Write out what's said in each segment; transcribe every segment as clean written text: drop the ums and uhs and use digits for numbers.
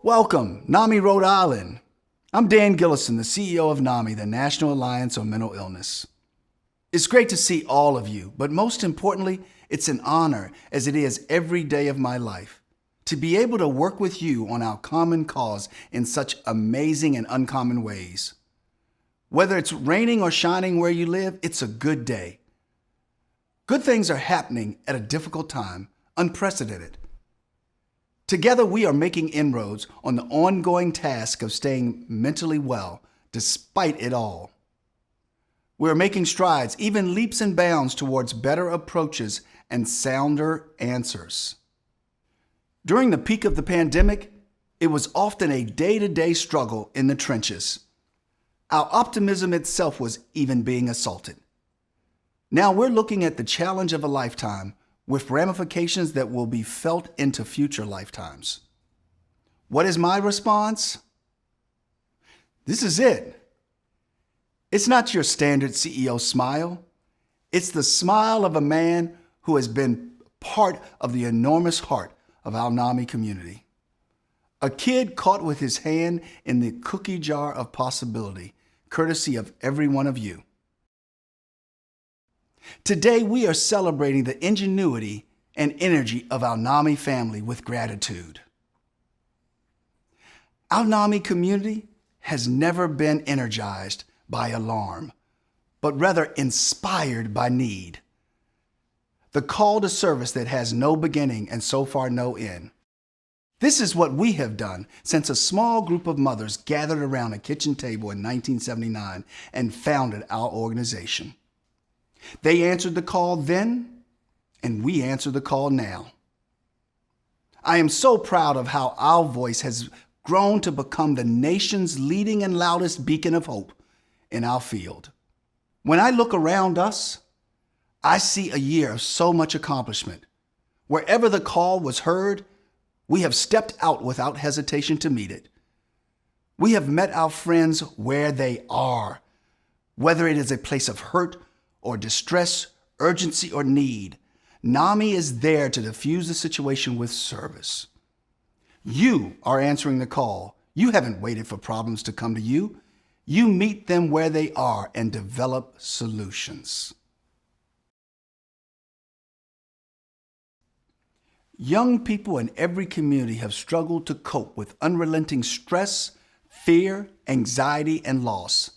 Welcome, NAMI, Rhode Island. I'm Dan Gillison, the CEO of NAMI, the National Alliance on Mental Illness. It's great to see all of you, but most importantly, it's an honor, as it is every day of my life, to be able to work with you on our common cause in such amazing and uncommon ways. Whether it's raining or shining where you live, it's a good day. Good things are happening at a difficult time, unprecedented. Together, we are making inroads on the ongoing task of staying mentally well despite it all. We are making strides, even leaps and bounds, towards better approaches and sounder answers. During the peak of the pandemic, it was often a day-to-day struggle in the trenches. Our optimism itself was even being assaulted. Now we're looking at the challenge of a lifetime with ramifications that will be felt into future lifetimes. What is my response? This is it. It's not your standard CEO smile. It's the smile of a man who has been part of the enormous heart of our NAMI community. A kid caught with his hand in the cookie jar of possibility, courtesy of every one of you. Today, we are celebrating the ingenuity and energy of our NAMI family with gratitude. Our NAMI community has never been energized by alarm, but rather inspired by need. The call to service that has no beginning and so far no end. This is what we have done since a small group of mothers gathered around a kitchen table in 1979 and founded our organization. They answered the call then, and we answer the call now. I am so proud of how our voice has grown to become the nation's leading and loudest beacon of hope in our field. When I look around us, I see a year of so much accomplishment. Wherever the call was heard, we have stepped out without hesitation to meet it. We have met our friends where they are, whether it is a place of hurt or distress, urgency, or need. NAMI is there to diffuse the situation with service. You are answering the call. You haven't waited for problems to come to you. You meet them where they are and develop solutions. Young people in every community have struggled to cope with unrelenting stress, fear, anxiety, and loss.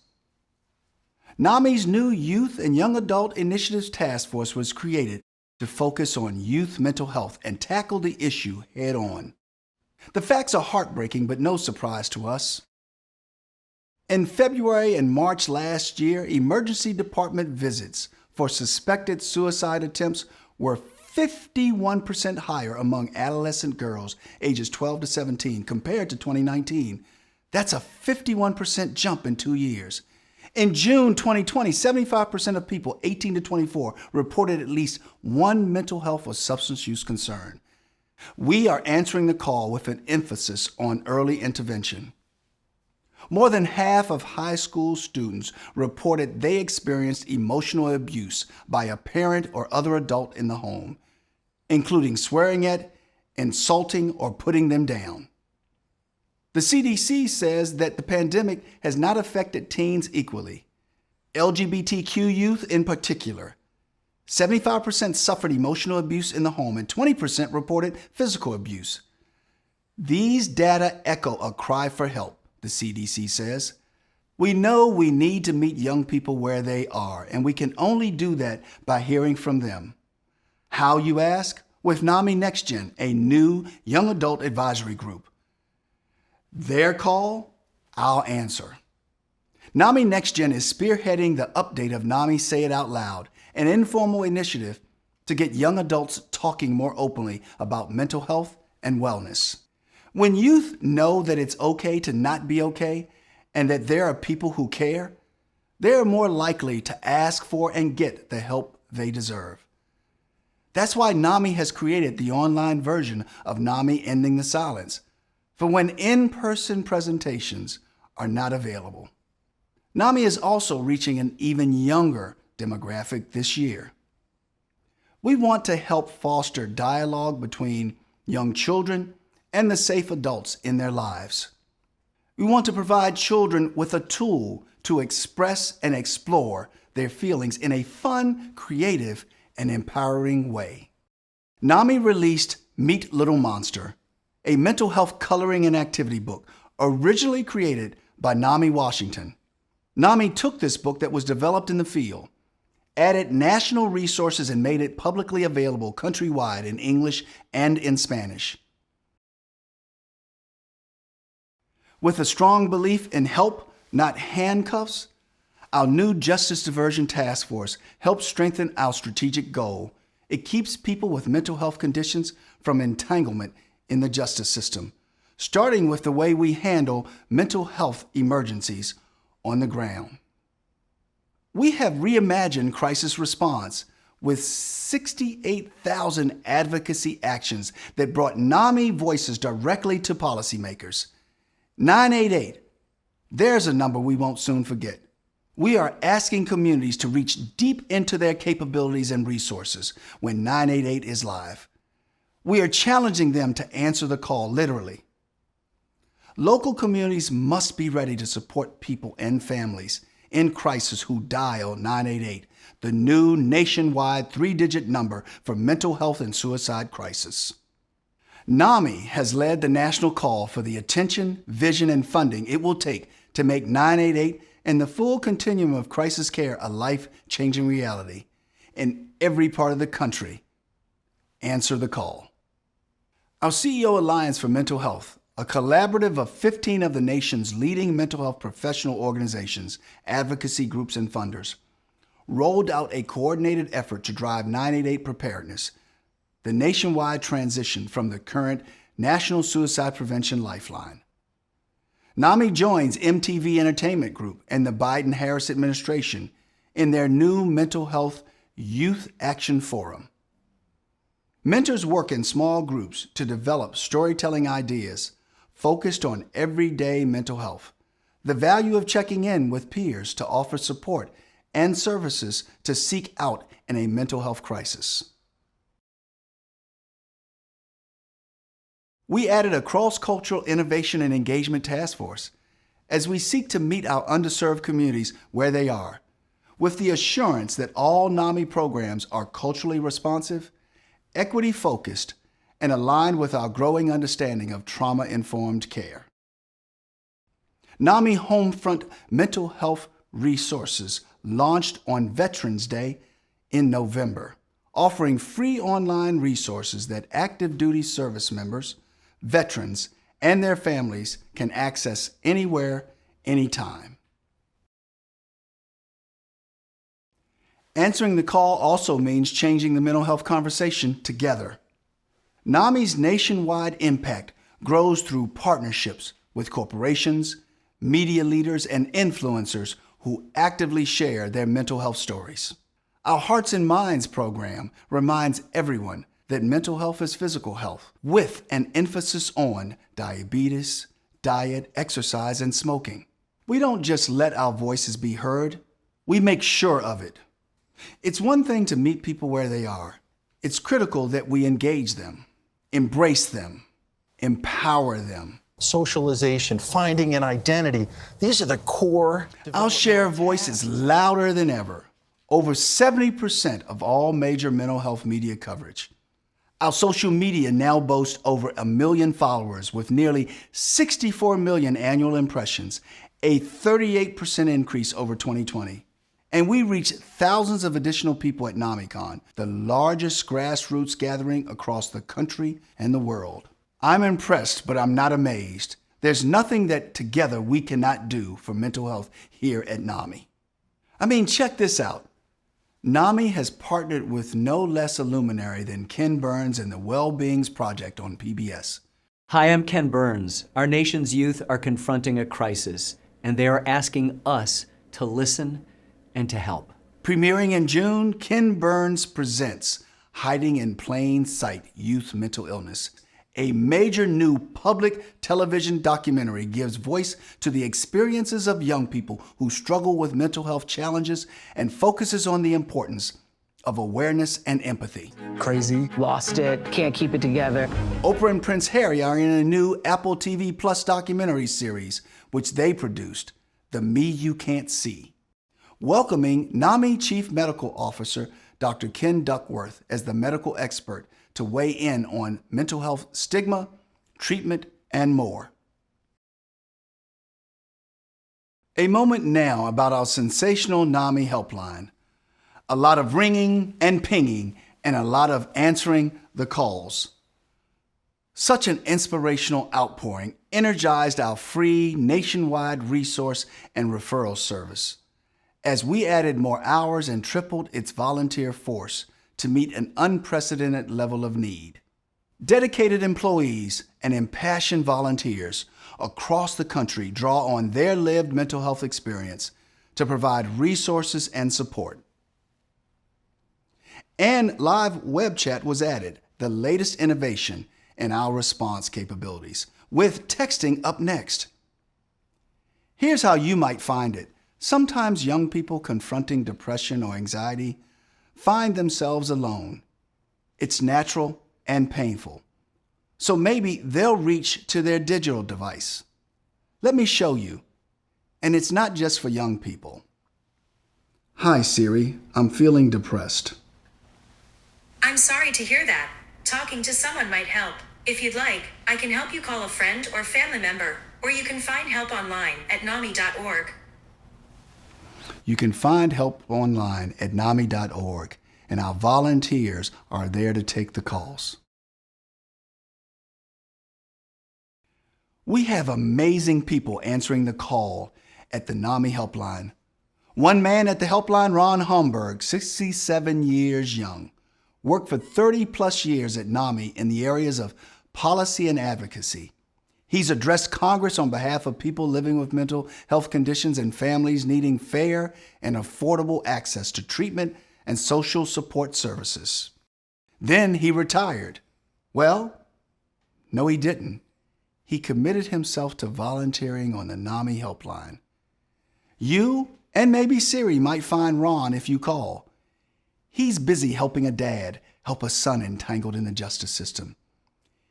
NAMI's new Youth and Young Adult Initiatives Task Force was created to focus on youth mental health and tackle the issue head on. The facts are heartbreaking, but no surprise to us. In February and March last year, emergency department visits for suspected suicide attempts were 51% higher among adolescent girls ages 12 to 17 compared to 2019. That's a 51% jump in 2 years. In June 2020, 75% of people 18 to 24 reported at least one mental health or substance use concern. We are answering the call with an emphasis on early intervention. More than half of high school students reported they experienced emotional abuse by a parent or other adult in the home, including swearing at, insulting, or putting them down. The CDC says that the pandemic has not affected teens equally. LGBTQ youth in particular. 75% suffered emotional abuse in the home and 20% reported physical abuse. These data echo a cry for help, the CDC says. We know we need to meet young people where they are, and we can only do that by hearing from them. How, you ask? With NAMI NextGen, a new young adult advisory group. Their call, our answer. NAMI NextGen is spearheading the update of NAMI Say It Out Loud, an informal initiative to get young adults talking more openly about mental health and wellness. When youth know that it's okay to not be okay and that there are people who care, they are more likely to ask for and get the help they deserve. That's why NAMI has created the online version of NAMI Ending the Silence for when in-person presentations are not available. NAMI is also reaching an even younger demographic this year. We want to help foster dialogue between young children and the safe adults in their lives. We want to provide children with a tool to express and explore their feelings in a fun, creative, and empowering way. NAMI released Meet Little Monster, a mental health coloring and activity book originally created by NAMI Washington. NAMI took this book that was developed in the field, added national resources, and made it publicly available countrywide in English and in Spanish. With a strong belief in help, not handcuffs, our new Justice Diversion Task Force helps strengthen our strategic goal. It keeps people with mental health conditions from entanglement in the justice system, starting with the way we handle mental health emergencies on the ground. We have reimagined crisis response with 68,000 advocacy actions that brought NAMI voices directly to policymakers. 988, there's a number we won't soon forget. We are asking communities to reach deep into their capabilities and resources when 988 is live. We are challenging them to answer the call literally. Local communities must be ready to support people and families in crisis who dial 988, the new nationwide 3-digit number for mental health and suicide crisis. NAMI has led the national call for the attention, vision, and funding it will take to make 988 and the full continuum of crisis care a life-changing reality in every part of the country. Answer the call. Our CEO Alliance for Mental Health, a collaborative of 15 of the nation's leading mental health professional organizations, advocacy groups, and funders, rolled out a coordinated effort to drive 988 preparedness, the nationwide transition from the current National Suicide Prevention Lifeline. NAMI joins MTV Entertainment Group and the Biden-Harris administration in their new Mental Health Youth Action Forum. Mentors work in small groups to develop storytelling ideas focused on everyday mental health, the value of checking in with peers to offer support and services to seek out in a mental health crisis. We added a cross-cultural innovation and engagement task force as we seek to meet our underserved communities where they are, with the assurance that all NAMI programs are culturally responsive, equity-focused, and aligned with our growing understanding of trauma-informed care. NAMI Homefront Mental Health Resources launched on Veterans Day in November, offering free online resources that active duty service members, veterans, and their families can access anywhere, anytime. Answering the call also means changing the mental health conversation together. NAMI's nationwide impact grows through partnerships with corporations, media leaders, and influencers who actively share their mental health stories. Our Hearts and Minds program reminds everyone that mental health is physical health, with an emphasis on diabetes, diet, exercise, and smoking. We don't just let our voices be heard, we make sure of it. It's one thing to meet people where they are. It's critical that we engage them, embrace them, empower them. Socialization, finding an identity, these are the core. Our share of voice is louder than ever. Over 70% of all major mental health media coverage. Our social media now boasts over 1 million followers with nearly 64 million annual impressions, a 38% increase over 2020. And we reach thousands of additional people at NAMICon, the largest grassroots gathering across the country and the world. I'm impressed, but I'm not amazed. There's nothing that together we cannot do for mental health here at NAMI. I mean, check this out. NAMI has partnered with no less a luminary than Ken Burns and the Wellbeings Project on PBS. Hi, I'm Ken Burns. Our nation's youth are confronting a crisis, and they are asking us to listen and to help. Premiering in June, Ken Burns presents Hiding in Plain Sight Youth Mental Illness. A major new public television documentary gives voice to the experiences of young people who struggle with mental health challenges and focuses on the importance of awareness and empathy. Crazy. Lost it, can't keep it together. Oprah and Prince Harry are in a new Apple TV Plus documentary series, which they produced, The Me You Can't See, welcoming NAMI Chief Medical Officer Dr. Ken Duckworth as the medical expert to weigh in on mental health stigma, treatment, and more. A moment now about our sensational NAMI helpline. A lot of ringing and pinging and a lot of answering the calls. Such an inspirational outpouring energized our free nationwide resource and referral service as we added more hours and tripled its volunteer force to meet an unprecedented level of need. Dedicated employees and impassioned volunteers across the country draw on their lived mental health experience to provide resources and support. And live web chat was added, the latest innovation in our response capabilities, with texting up next. Here's how you might find it. Sometimes young people confronting depression or anxiety find themselves alone. It's natural and painful. So maybe they'll reach to their digital device. Let me show you. And it's not just for young people. Hi Siri, I'm feeling depressed. I'm sorry to hear that. Talking to someone might help. If you'd like, I can help you call a friend or family member, or you can find help online at NAMI.org. You can find help online at NAMI.org, and our volunteers are there to take the calls. We have amazing people answering the call at the NAMI helpline. One man at the helpline, Ron Homburg, 67 years young, worked for 30 plus years at NAMI in the areas of policy and advocacy. He's addressed Congress on behalf of people living with mental health conditions and families needing fair and affordable access to treatment and social support services. Then he retired. Well, no, he didn't. He committed himself to volunteering on the NAMI helpline. You and maybe Siri might find Ron if you call. He's busy helping a dad help a son entangled in the justice system.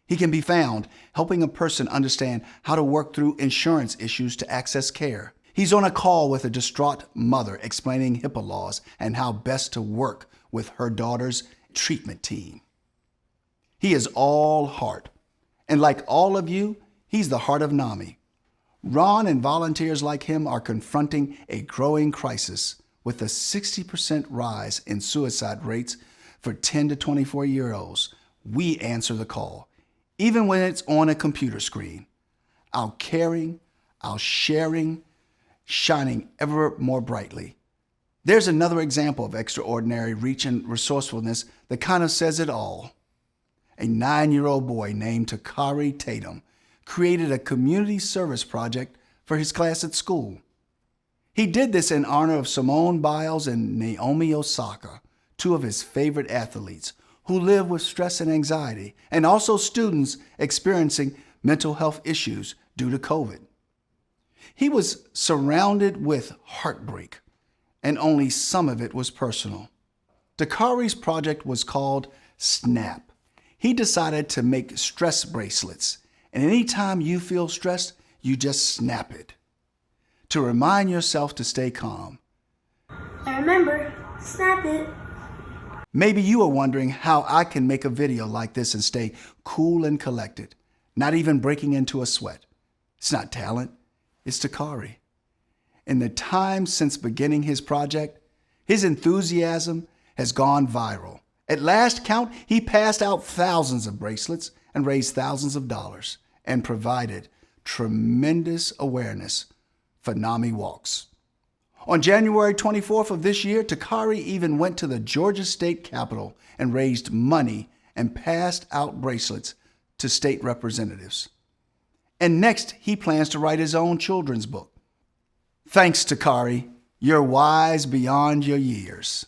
He can be found helping a person understand how to work through insurance issues to access care. He's on a call with a distraught mother explaining HIPAA laws and how best to work with her daughter's treatment team. He is all heart. And like all of you, he's the heart of NAMI. Ron and volunteers like him are confronting a growing crisis with a 60% rise in suicide rates for 10 to 24-year-olds. We answer the call, even when it's on a computer screen. Our caring, our sharing, shining ever more brightly. There's another example of extraordinary reach and resourcefulness that kind of says it all. A 9-year-old boy named Takari Tatum created a community service project for his class at school. He did this in honor of Simone Biles and Naomi Osaka, two of his favorite athletes who live with stress and anxiety, and also students experiencing mental health issues due to COVID. He was surrounded with heartbreak, and only some of it was personal. Takari's project was called SNAP. He decided to make stress bracelets, and anytime you feel stressed, you just snap it to remind yourself to stay calm. I remember, snap it. Maybe you are wondering how I can make a video like this and stay cool and collected, not even breaking into a sweat. It's not talent, it's Takari. In the time since beginning his project, his enthusiasm has gone viral. At last count, he passed out thousands of bracelets and raised thousands of dollars and provided tremendous awareness for NAMI walks. On January 24th of this year, Takari even went to the Georgia State Capitol and raised money and passed out bracelets to state representatives. And next, he plans to write his own children's book. Thanks, Takari. You're wise beyond your years.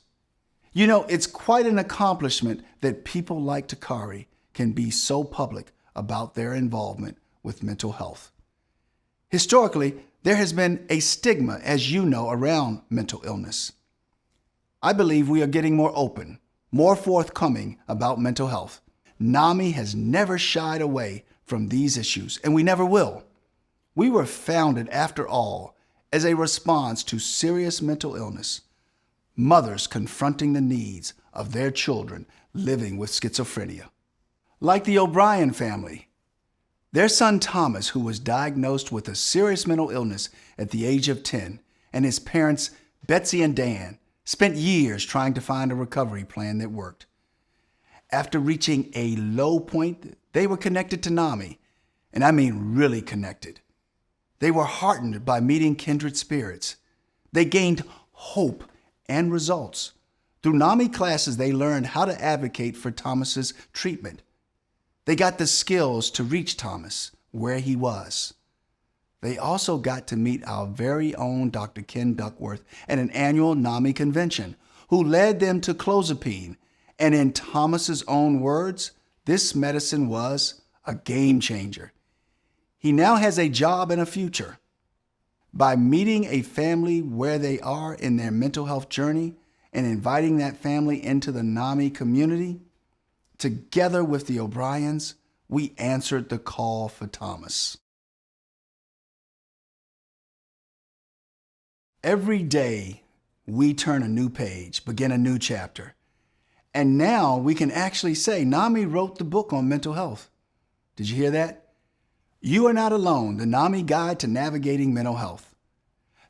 You know, it's quite an accomplishment that people like Takari can be so public about their involvement with mental health. Historically, there has been a stigma, as you know, around mental illness. I believe we are getting more open, more forthcoming about mental health. NAMI has never shied away from these issues, and we never will. We were founded, after all, as a response to serious mental illness. Mothers confronting the needs of their children living with schizophrenia. Like the O'Brien family, their son Thomas, who was diagnosed with a serious mental illness at the age of 10, and his parents, Betsy and Dan, spent years trying to find a recovery plan that worked. After reaching a low point, they were connected to NAMI, and I mean really connected. They were heartened by meeting kindred spirits. They gained hope and results. Through NAMI classes, they learned how to advocate for Thomas's treatment. They got the skills to reach Thomas where he was. They also got to meet our very own Dr. Ken Duckworth at an annual NAMI convention, who led them to clozapine. And in Thomas's own words, this medicine was a game changer. He now has a job and a future. By meeting a family where they are in their mental health journey and inviting that family into the NAMI community, together with the O'Briens, we answered the call for Thomas. Every day, we turn a new page, begin a new chapter. And now we can actually say NAMI wrote the book on mental health. Did you hear that? You are not alone, the NAMI Guide to Navigating Mental Health.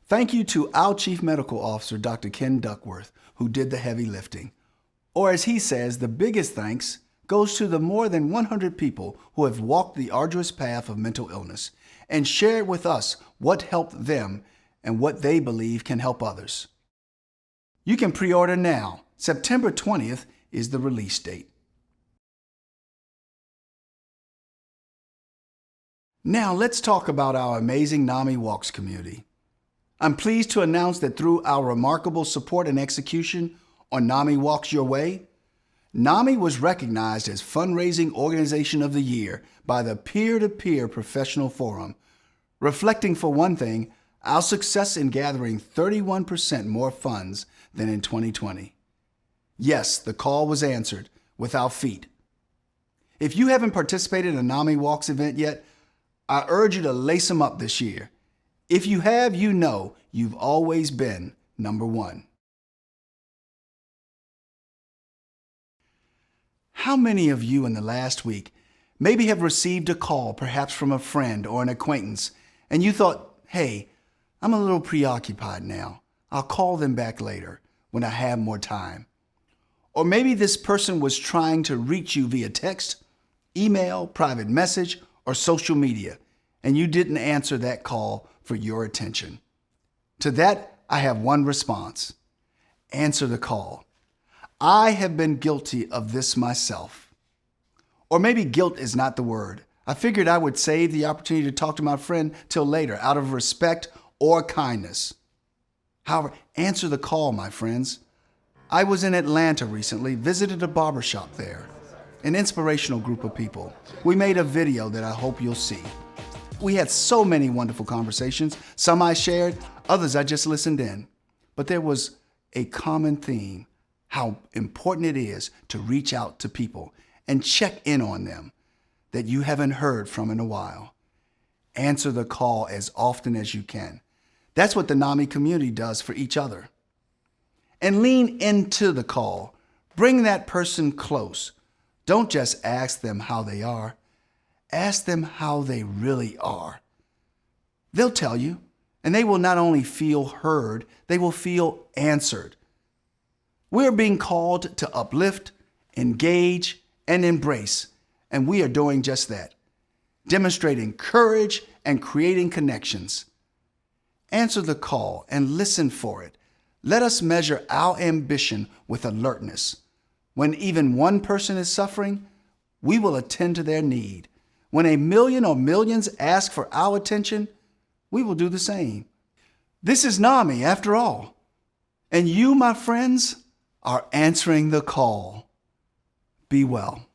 Thank you to our Chief Medical Officer, Dr. Ken Duckworth, who did the heavy lifting. Or as he says, the biggest thanks goes to the more than 100 people who have walked the arduous path of mental illness and shared with us what helped them and what they believe can help others. You can pre-order now. September 20th is the release date. Now let's talk about our amazing NAMI Walks community. I'm pleased to announce that through our remarkable support and execution on NAMI Walks Your Way, NAMI was recognized as Fundraising Organization of the Year by the Peer-to-Peer Professional Forum, reflecting, for one thing, our success in gathering 31% more funds than in 2020. Yes, the call was answered with our feet. If you haven't participated in a NAMI Walks event yet, I urge you to lace them up this year. If you have, you know you've always been number one. How many of you in the last week maybe have received a call, perhaps from a friend or an acquaintance, and you thought, hey, I'm a little preoccupied now. I'll call them back later when I have more time. Or maybe this person was trying to reach you via text, email, private message, or social media, and you didn't answer that call for your attention. To that, I have one response. Answer the call. I have been guilty of this myself. Or maybe guilt is not the word. I figured I would save the opportunity to talk to my friend till later out of respect or kindness. However, answer the call, my friends. I was in Atlanta recently, visited a barbershop there, an inspirational group of people. We made a video that I hope you'll see. We had so many wonderful conversations. Some I shared, others I just listened in. But there was a common theme, how important it is to reach out to people and check in on them that you haven't heard from in a while. Answer the call as often as you can. That's what the NAMI community does for each other. And lean into the call. Bring that person close. Don't just ask them how they are. Ask them how they really are. They'll tell you, and they will not only feel heard, they will feel answered. We're being called to uplift, engage, and embrace, and we are doing just that, demonstrating courage and creating connections. Answer the call and listen for it. Let us measure our ambition with alertness. When even one person is suffering, we will attend to their need. When a million or millions ask for our attention, we will do the same. This is NAMI, after all. And you, my friends, are answering the call. Be well.